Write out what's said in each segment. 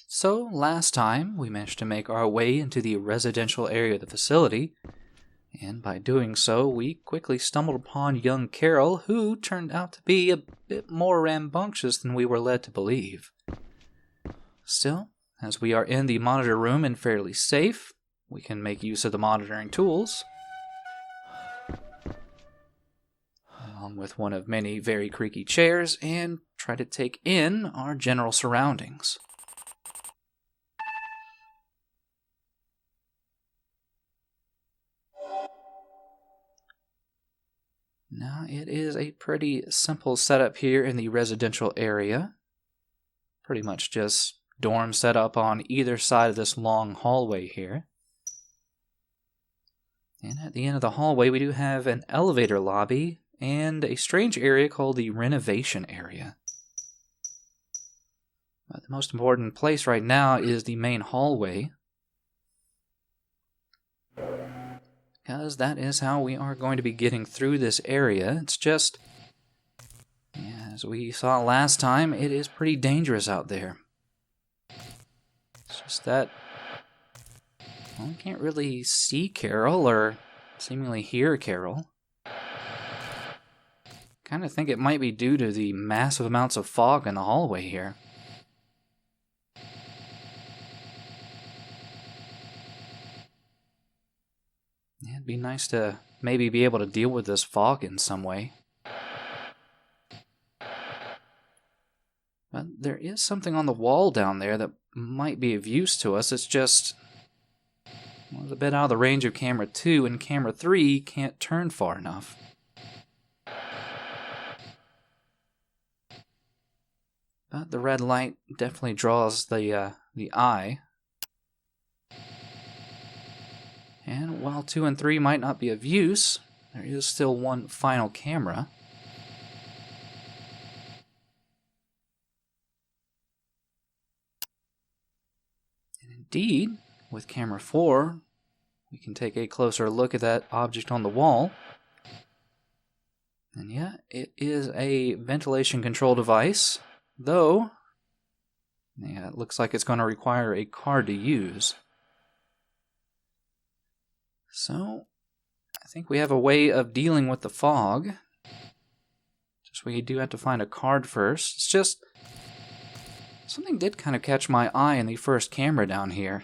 So, last time, we managed to make our way into the residential area of the facility, and by doing so, we quickly stumbled upon young Carol, who turned out to be a bit more rambunctious than we were led to believe. Still, as we are in the monitor room and fairly safe, we can make use of the monitoring tools, along with one of many very creaky chairs, and try to take in our general surroundings. Now, it is a pretty simple setup here in the residential area. Pretty much just dorms set up on either side of this long hallway here. And at the end of the hallway, we do have an elevator lobby and a strange area called the renovation area. But the most important place right now is the main hallway, because that is how we are going to be getting through this area. It's just, as we saw last time, it is pretty dangerous out there. It's just that, well, we can't really see Carol or seemingly hear Carol. Kind of think it might be due to the massive amounts of fog in the hallway here. Yeah, it'd be nice to maybe be able to deal with this fog in some way. But there is something on the wall down there that might be of use to us. It's just, well, it's a bit out of the range of camera 2, and camera 3 can't turn far enough. But the red light definitely draws the eye. And while 2 and 3 might not be of use, there is still one final camera. And indeed, with camera 4, we can take a closer look at that object on the wall. And yeah, it is a ventilation control device, though, yeah, it looks like it's going to require a card to use. So, I think we have a way of dealing with the fog. Just we do have to find a card first. It's just, something did kind of catch my eye in the first camera down here.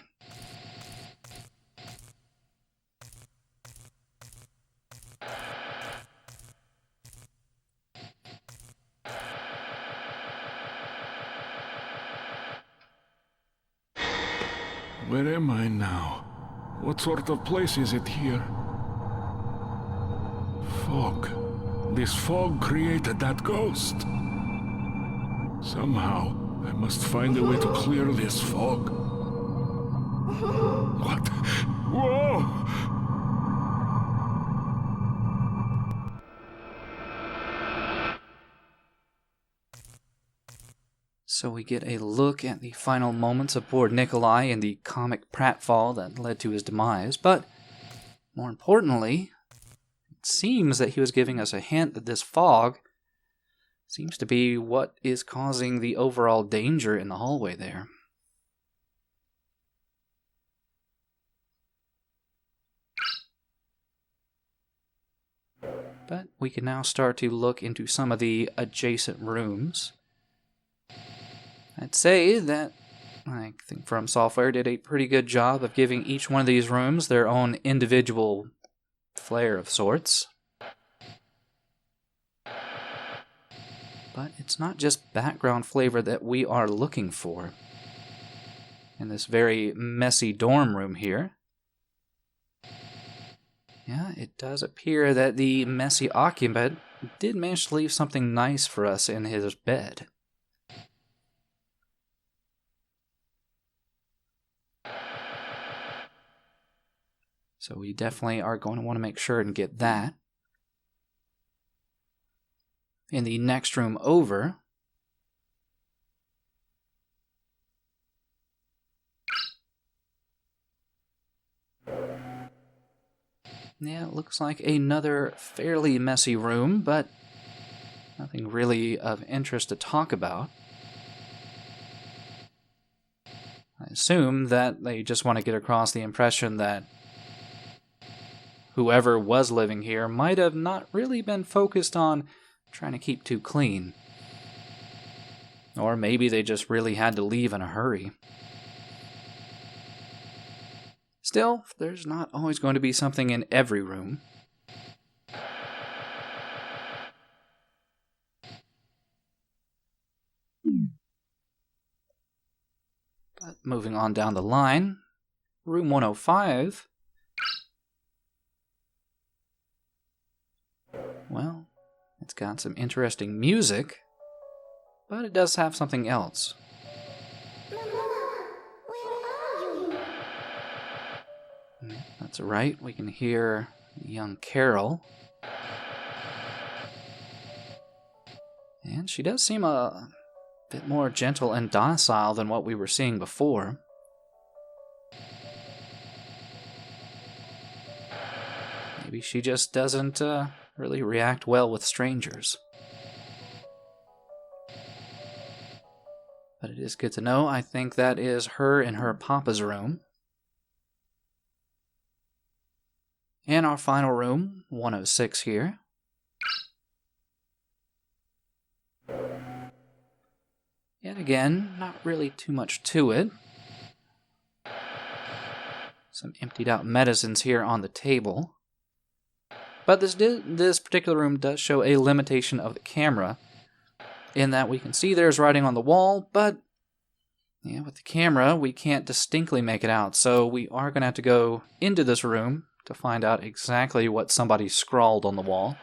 Where am I now? What sort of place is it here? Fog. This fog created that ghost. Somehow, I must find a way to clear this fog. What? Whoa! So we get a look at the final moments of poor Nikolai and the comic pratfall that led to his demise, but more importantly, it seems that he was giving us a hint that this fog seems to be what is causing the overall danger in the hallway there. But we can now start to look into some of the adjacent rooms. I'd say that I think From Software did a pretty good job of giving each one of these rooms their own individual flair of sorts. But it's not just background flavor that we are looking for in this very messy dorm room here. Yeah, it does appear that the messy occupant did manage to leave something nice for us in his bed. So we definitely are going to want to make sure and get that. In the next room over, yeah, it looks like another fairly messy room, but nothing really of interest to talk about. I assume that they just want to get across the impression that whoever was living here might have not really been focused on trying to keep too clean. Or maybe they just really had to leave in a hurry. Still, there's not always going to be something in every room. But moving on down the line, room 105. Well, it's got some interesting music, but it does have something else. Mama, where are you? That's right, we can hear young Carol. And she does seem a bit more gentle and docile than what we were seeing before. Maybe she just doesn't really react well with strangers. But it is good to know. I think that is her in her papa's room. And our final room, 106 here. Yet again, not really too much to it. Some emptied out medicines here on the table. But this particular room does show a limitation of the camera, in that we can see there's writing on the wall, but yeah, with the camera we can't distinctly make it out, so we are going to have to go into this room to find out exactly what somebody scrawled on the wall.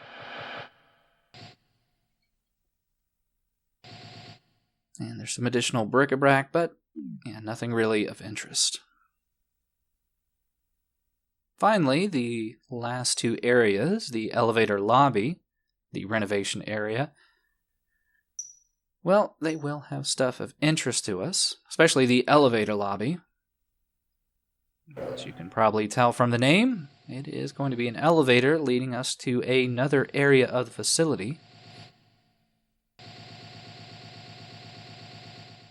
And there's some additional bric-a-brac, but yeah, nothing really of interest. Finally, the last two areas, the elevator lobby, the renovation area, well, they will have stuff of interest to us, especially the elevator lobby. As you can probably tell from the name, it is going to be an elevator leading us to another area of the facility.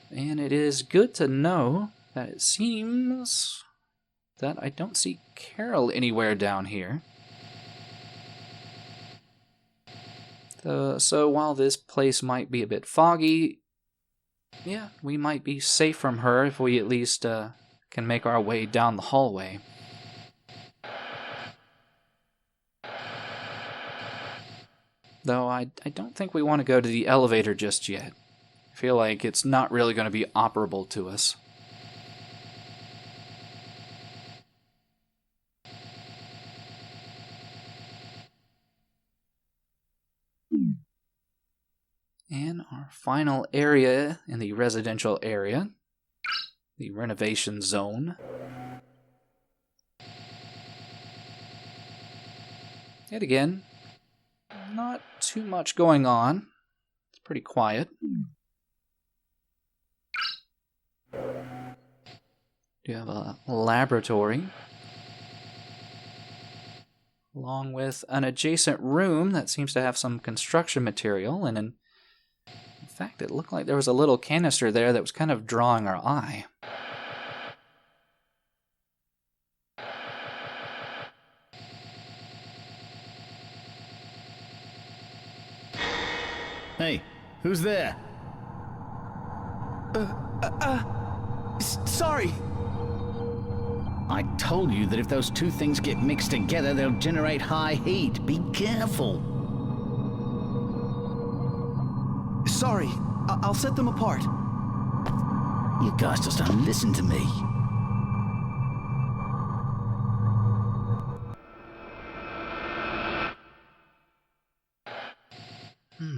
And it is good to know that it seems that I don't see Carol anywhere down here. So while this place might be a bit foggy, yeah, we might be safe from her if we at least can make our way down the hallway. Though I don't think we want to go to the elevator just yet. I feel like it's not really going to be operable to us. And our final area in the residential area, the renovation zone. Yet again, not too much going on. It's pretty quiet. You have a laboratory, along with an adjacent room that seems to have some construction material, and in fact, it looked like there was a little canister there that was kind of drawing our eye. Hey, who's there? Sorry. I told you that if those two things get mixed together, they'll generate high heat. Be careful. Sorry. I'll set them apart. You guys just don't listen to me.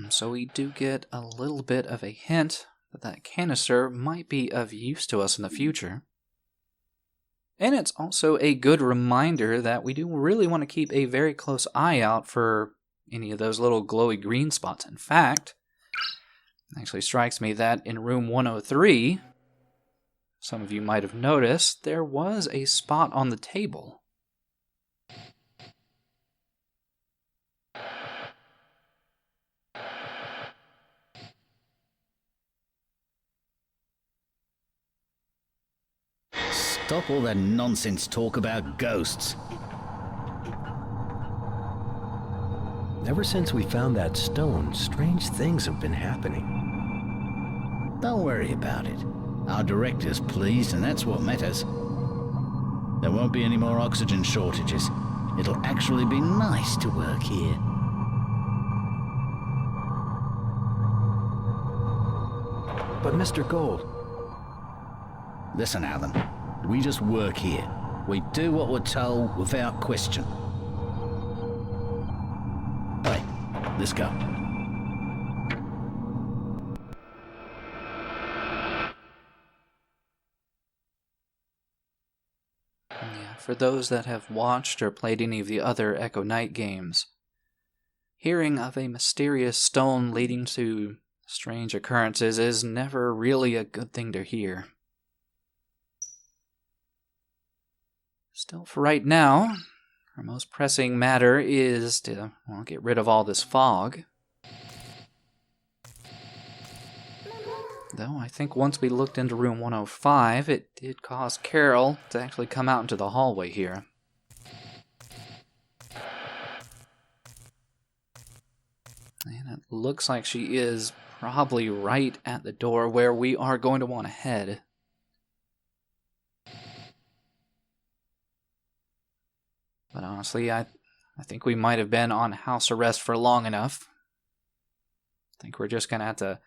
So we do get a little bit of a hint that that canister might be of use to us in the future. And it's also a good reminder that we do really want to keep a very close eye out for any of those little glowy green spots. In fact, it actually strikes me that in room 103, some of you might have noticed, there was a spot on the table. stop all that nonsense talk about ghosts. Ever since we found that stone, strange things have been happening. Don't worry about it. Our director's pleased, and that's what matters. There won't be any more oxygen shortages. It'll actually be nice to work here. But Mr. Gold... Listen, Alan. We just work here. We do what we're told without question. Hey, let's go. Yeah, for those that have watched or played any of the other Echo Knight games, hearing of a mysterious stone leading to strange occurrences is never really a good thing to hear. Still, for right now, our most pressing matter is to, well, get rid of all this fog. Though I think once we looked into room 105, it did cause Carol to actually come out into the hallway here. And it looks like she is probably right at the door where we are going to want to head. But honestly, I think we might have been on house arrest for long enough. I think we're just going to have to,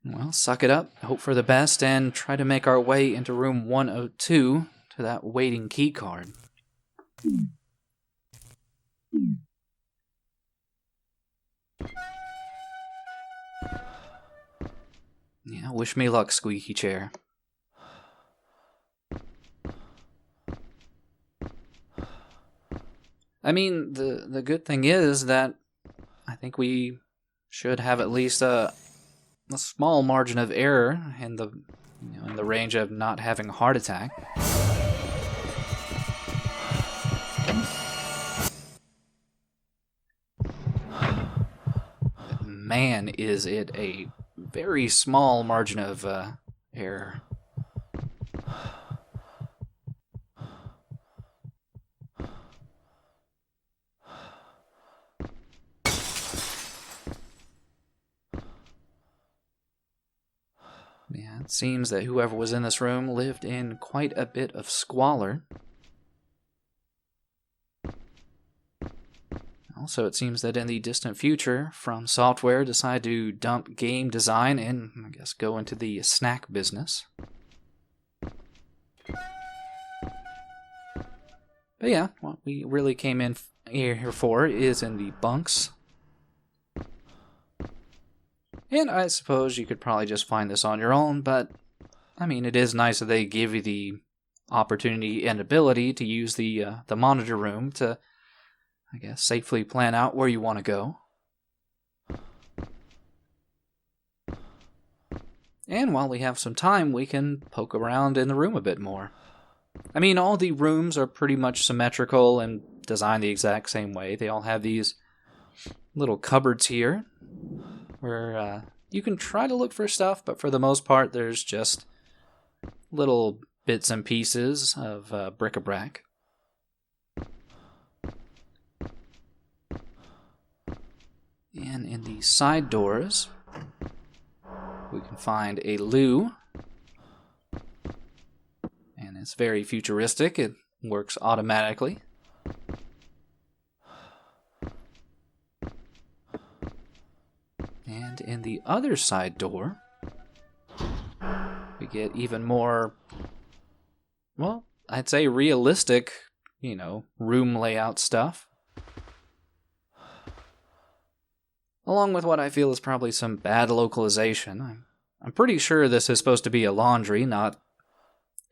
well, suck it up, hope for the best, and try to make our way into room 102 to that waiting key card. Yeah, wish me luck, squeaky chair. I mean, the good thing is that I think we should have at least a small margin of error in the range of not having a heart attack. But man, is it a very small margin of error. Yeah, it seems that whoever was in this room lived in quite a bit of squalor. Also, it seems that in the distant future, From Software decided to dump game design and, I guess, go into the snack business. But yeah, what we really came in here for is in the bunks. And I suppose you could probably just find this on your own, but, I mean, it is nice that they give you the opportunity and ability to use the monitor room to, I guess, safely plan out where you want to go. And while we have some time, we can poke around in the room a bit more. I mean, all the rooms are pretty much symmetrical and designed the exact same way. They all have these little cupboards here, where you can try to look for stuff, but for the most part, there's just little bits and pieces of bric-a-brac. And in the side doors, we can find a loo. And it's very futuristic. It works automatically. And in the other side door, we get even more, well, I'd say realistic, room layout stuff. Along with what I feel is probably some bad localization. I'm pretty sure this is supposed to be a laundry, not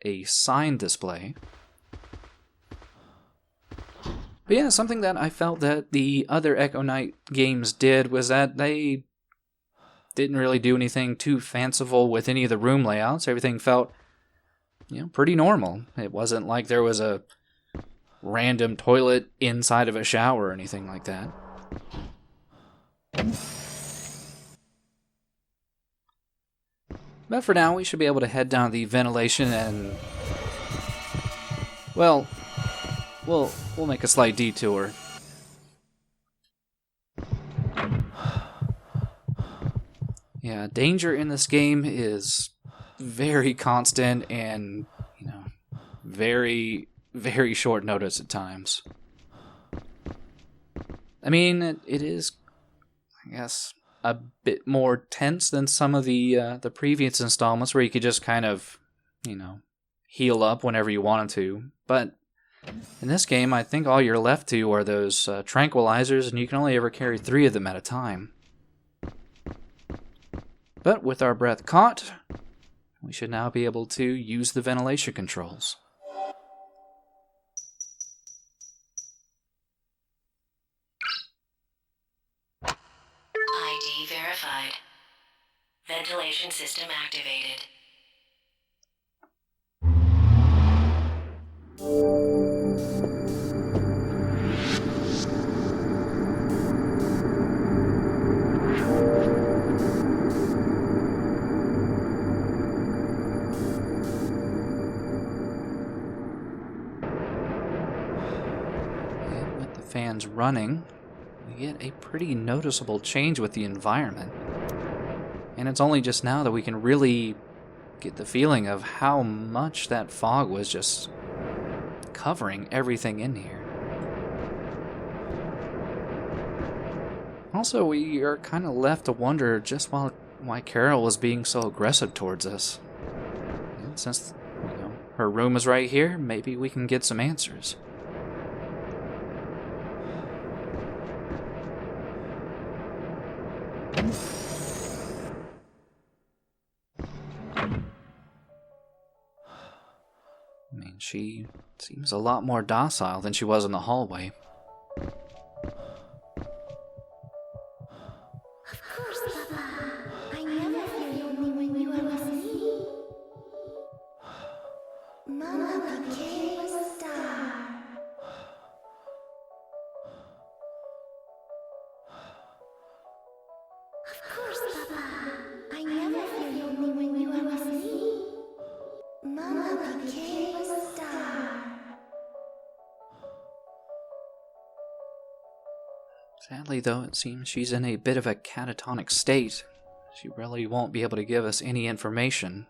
a sign display. But yeah, something that I felt that the other Echo Knight games did was that they didn't really do anything too fanciful with any of the room layouts. Everything felt, pretty normal. It wasn't like there was a random toilet inside of a shower or anything like that. But for now, we should be able to head down the ventilation and Well, we'll make a slight detour. Yeah, danger in this game is very constant and, you know, very, very short notice at times. I mean, it is, I guess, a bit more tense than some of the previous installments where you could just kind of, you know, heal up whenever you wanted to. But in this game, I think all you're left to are those tranquilizers, and you can only ever carry 3 of them at a time. But with our breath caught, we should now be able to use the ventilation controls. ID verified. Ventilation system activated. And with the fans running, we get a pretty noticeable change with the environment. And it's only just now that we can really get the feeling of how much that fog was just covering everything in here. Also, we are kind of left to wonder just why Carol was being so aggressive towards us. And since, you know, her room is right here, maybe we can get some answers. I mean, she seems a lot more docile than she was in the hallway. Of course, Papa. I never feel lonely when you are with me. Mama became a star. Of course, Papa. I never feel lonely when you are with me. Mama became a star. Sadly, though, it seems she's in a bit of a catatonic state. She really won't be able to give us any information.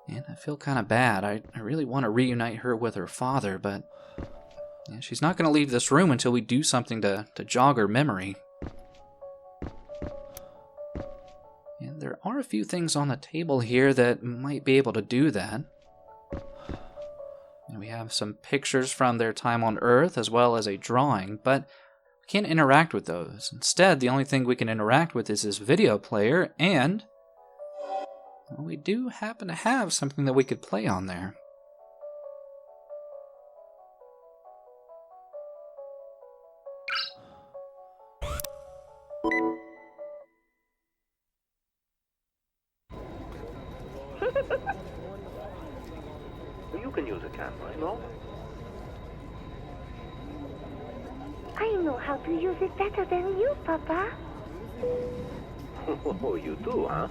And I feel kind of bad. I really want to reunite her with her father, but yeah, she's not going to leave this room until we do something to jog her memory. And there are a few things on the table here that might be able to do that. And we have some pictures from their time on Earth, as well as a drawing, but we can't interact with those. Instead, the only thing we can interact with is this video player, and well, we do happen to have something that we could play on there. You can use a camera, no? I know how to use it better than you, Papa. Oh, you do, huh?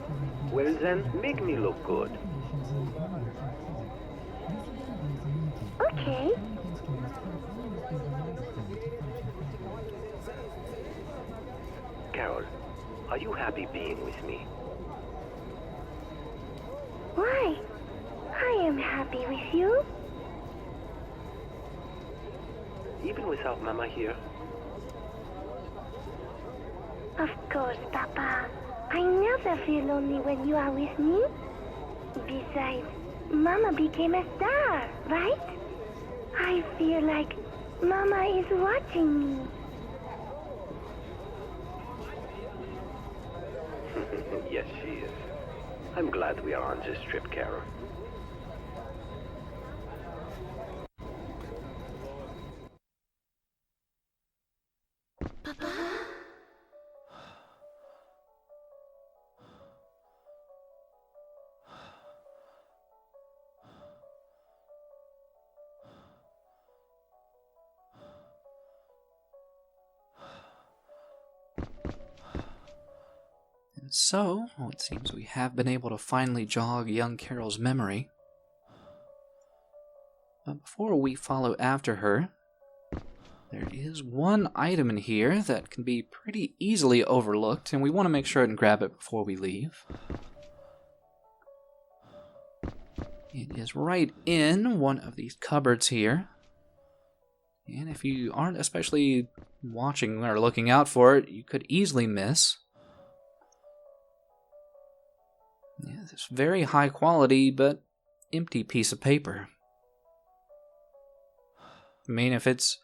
Well then, make me look good. Okay. Carol, are you happy being with me? Why? I am happy with you. Even without Mama here? Of course, Papa. I never feel lonely when you are with me. Besides, Mama became a star, right? I feel like Mama is watching me. Yes, she is. I'm glad we are on this trip, Carol. Papa? And so, it seems we have been able to finally jog young Carol's memory. But before we follow after her, there is one item in here that can be pretty easily overlooked, and we want to make sure and grab it before we leave. It is right in one of these cupboards here. And if you aren't especially watching or looking out for it, you could easily miss. Yeah, this very high quality but empty piece of paper. I mean, if it's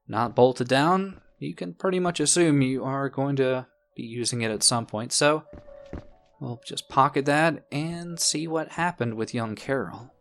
not bolted down, you can pretty much assume you are going to be using it at some point. So we'll just pocket that and see what happened with young Carol.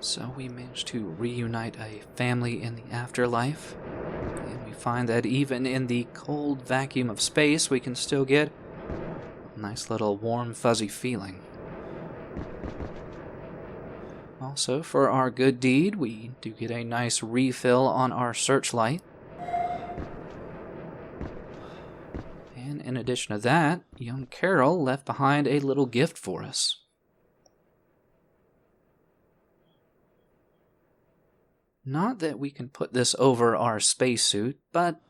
So we managed to reunite a family in the afterlife, and we find that even in the cold vacuum of space, we can still get a nice little warm, fuzzy feeling. Also, for our good deed, we do get a nice refill on our searchlight. And in addition to that, young Carol left behind a little gift for us. Not that we can put this over our spacesuit, but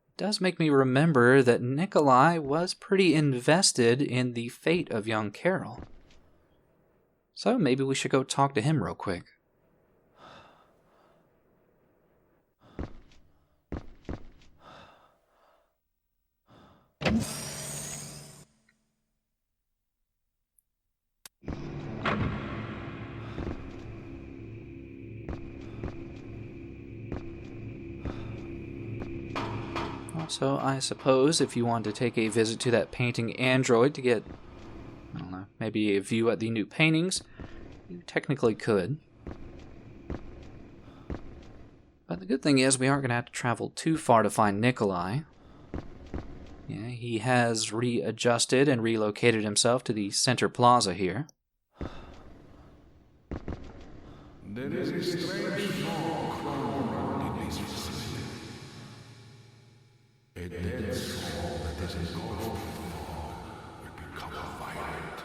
it does make me remember that Nikolai was pretty invested in the fate of young Carol. So maybe we should go talk to him real quick. Also, I suppose if you want to take a visit to that painting android to get, I don't know, maybe a view at the new paintings, you technically could. But the good thing is we aren't going to have to travel too far to find Nikolai. Yeah, he has readjusted and relocated himself to the center plaza here. There is a strange fog in this facility. A dead soul that is engulfed in the fog will become violent.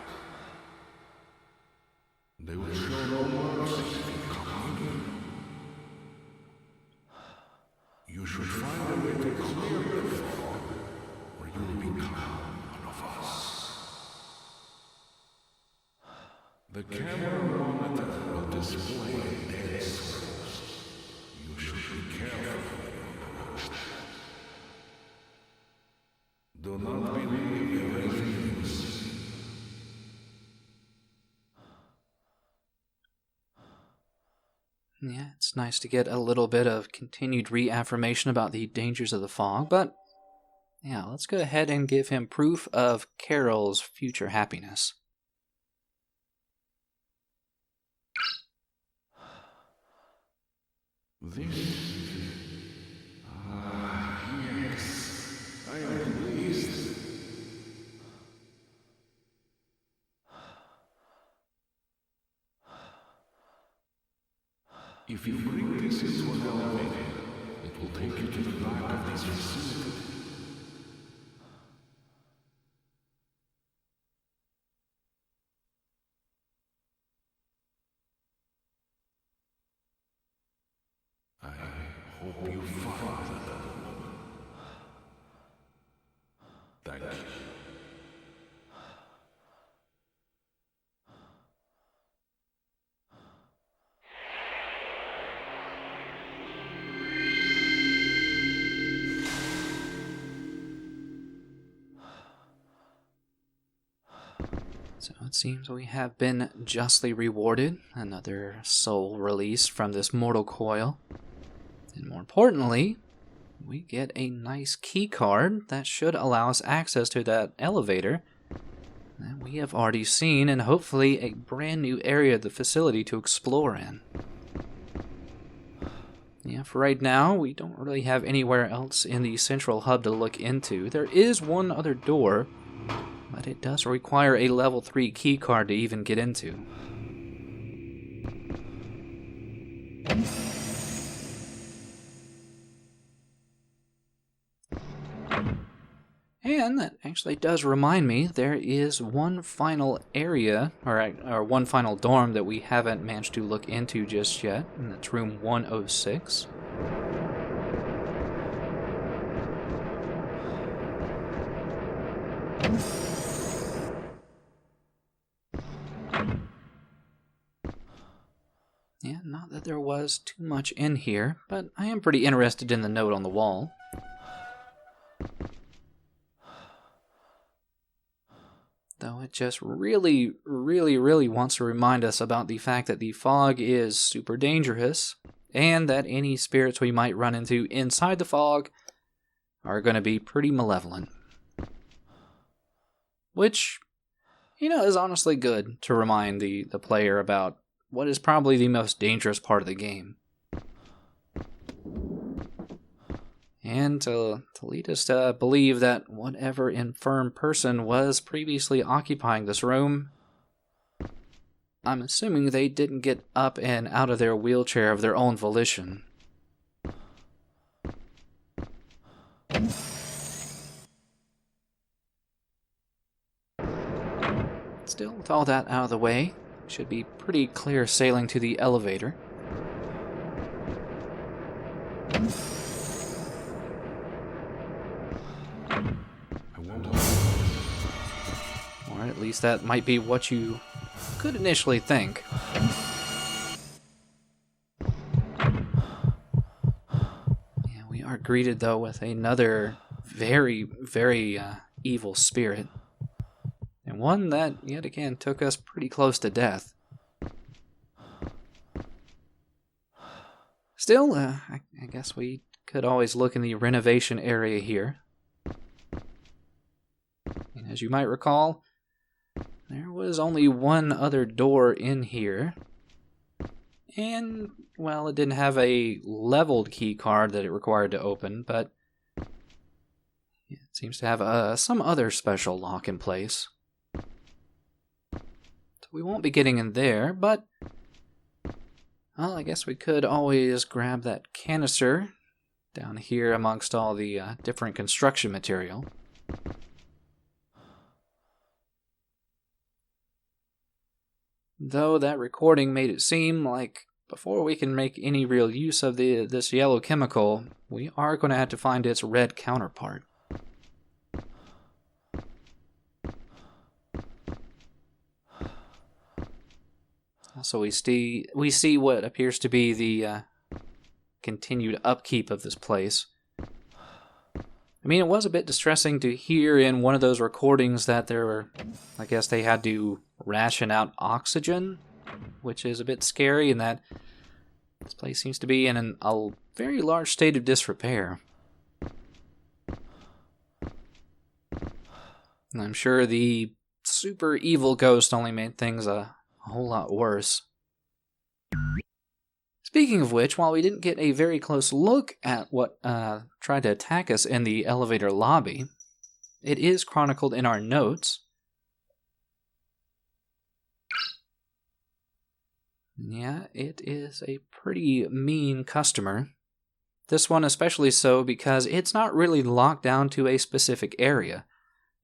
They will show no mercy if you come in. You should find a way to clear the fog, or you will become one of us. The camera monitor will display dead souls. You should be careful when you approach them. Do not believe everything you see. Yeah, it's nice to get a little bit of continued reaffirmation about the dangers of the fog, but yeah, let's go ahead and give him proof of Carol's future happiness. This. Yes. I am pleased. If you bring this into an elevator, it will take you to the back of this facility. I hope you find that woman. Thank you. So it seems we have been justly rewarded. Another soul released from this mortal coil. And more importantly, we get a nice key card that should allow us access to that elevator that we have already seen, and hopefully a brand new area of the facility to explore in. Yeah, for right now, we don't really have anywhere else in the central hub to look into. There is one other door, but it does require a level 3 key card to even get into. And that actually does remind me, there is one final area, or one final dorm that we haven't managed to look into just yet, and that's room 106. Yeah, not that there was too much in here, but I am pretty interested in the note on the wall. Though it just really wants to remind us about the fact that the fog is super dangerous, and that any spirits we might run into inside the fog are going to be pretty malevolent. Which, is honestly good to remind the player about what is probably the most dangerous part of the game. And to lead us to believe that whatever infirm person was previously occupying this room, I'm assuming they didn't get up and out of their wheelchair of their own volition. Still, with all that out of the way, should be pretty clear sailing to the elevator. Or at least that might be what you could initially think. Yeah, we are greeted though with another very evil spirit. And one that, yet again, took us pretty close to death. Still, I guess we could always look in the renovation area here. And as you might recall, there was only one other door in here. And, well, it didn't have a leveled key card that it required to open, but it seems to have some other special lock in place. We won't be getting in there, but, well, I guess we could always grab that canister down here amongst all the different construction material. Though that recording made it seem like before we can make any real use of this yellow chemical, we are going to have to find its red counterpart. So we see what appears to be the continued upkeep of this place. I mean, it was a bit distressing to hear in one of those recordings that I guess they had to ration out oxygen, which is a bit scary, and that this place seems to be in a very large state of disrepair. And I'm sure the super evil ghost only made things a whole lot worse. Speaking of which, while we didn't get a very close look at what tried to attack us in the elevator lobby, it is chronicled in our notes. Yeah, it is a pretty mean customer. This one especially so because it's not really locked down to a specific area.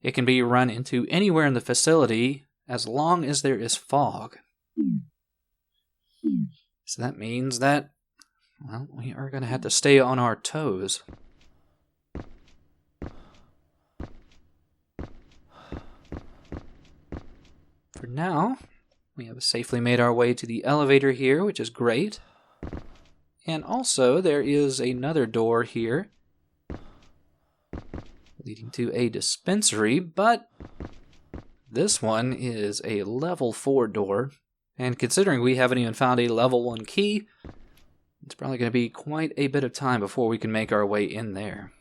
It can be run into anywhere in the facility as long as there is fog. So that means that, well, we are going to have to stay on our toes. For now, we have safely made our way to the elevator here, which is great. And also, there is another door here leading to a dispensary, but This one is a level 4 door, and considering we haven't even found a level 1 key, it's probably going to be quite a bit of time before we can make our way in there.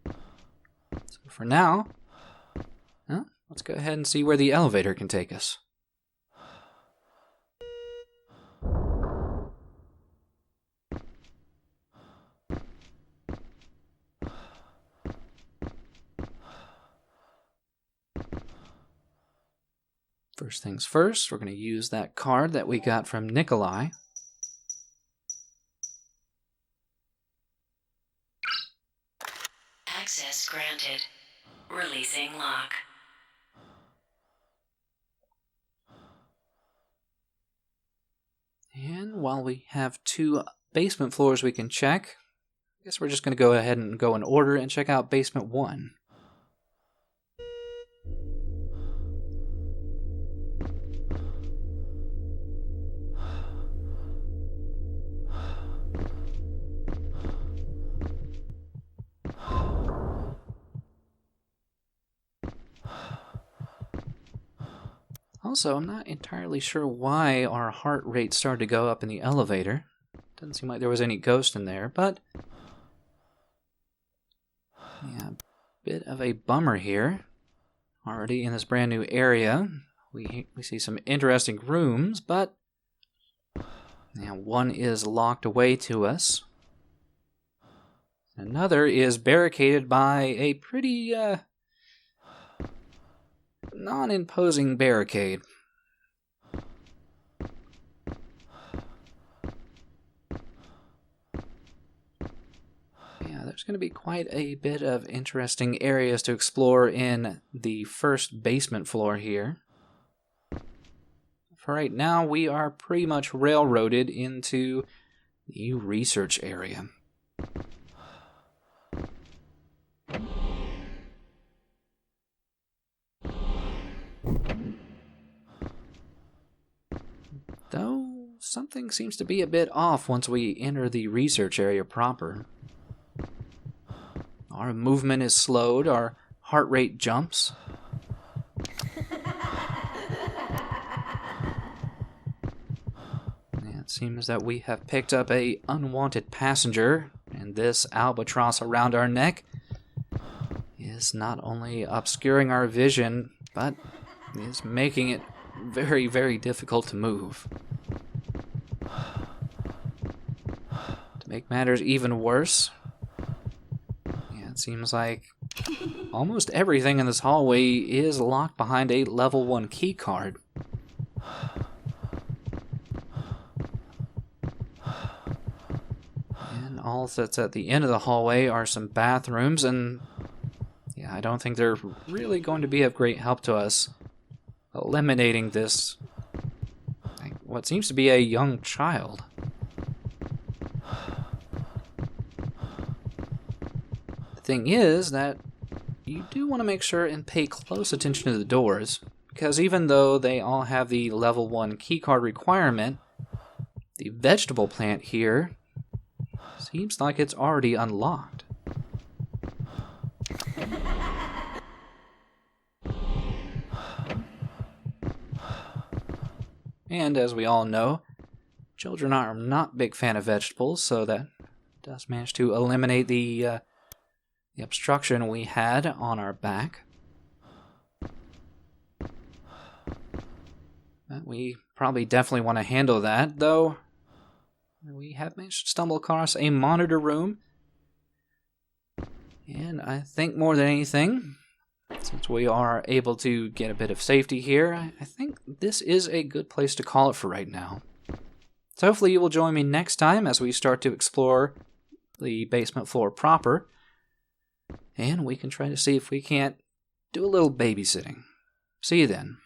So for now, let's go ahead and see where the elevator can take us. First things first, we're going to use that card that we got from Nikolai. Access granted. Releasing lock. And while we have 2 basement floors we can check, I guess we're just going to go ahead and go in order and check out basement 1. Also, I'm not entirely sure why our heart rate started to go up in the elevator. Doesn't seem like there was any ghost in there, but yeah, a bit of a bummer here. Already in this brand new area, we see some interesting rooms, but yeah, one is locked away to us. Another is barricaded by a pretty non-imposing barricade. Yeah, there's going to be quite a bit of interesting areas to explore in the first basement floor here. For right now, we are pretty much railroaded into the research area. Though, something seems to be a bit off once we enter the research area proper. Our movement is slowed, our heart rate jumps. It seems that we have picked up an unwanted passenger, and this albatross around our neck is not only obscuring our vision, but is making it very, very difficult to move. To make matters even worse, it seems like almost everything in this hallway is locked behind a level 1 key card. And all that's at the end of the hallway are some bathrooms, and I don't think they're really going to be of great help to us eliminating this, what seems to be a young child. The thing is that you do want to make sure and pay close attention to the doors, because even though they all have the level 1 keycard requirement, the vegetable plant here seems like it's already unlocked. And as we all know, children are not big fan of vegetables, so that does manage to eliminate the obstruction we had on our back. But we probably definitely want to handle that, though we have managed to stumble across a monitor room. And I think more than anything, since we are able to get a bit of safety here, I think this is a good place to call it for right now. So hopefully you will join me next time as we start to explore the basement floor proper, and we can try to see if we can't do a little babysitting. See you then.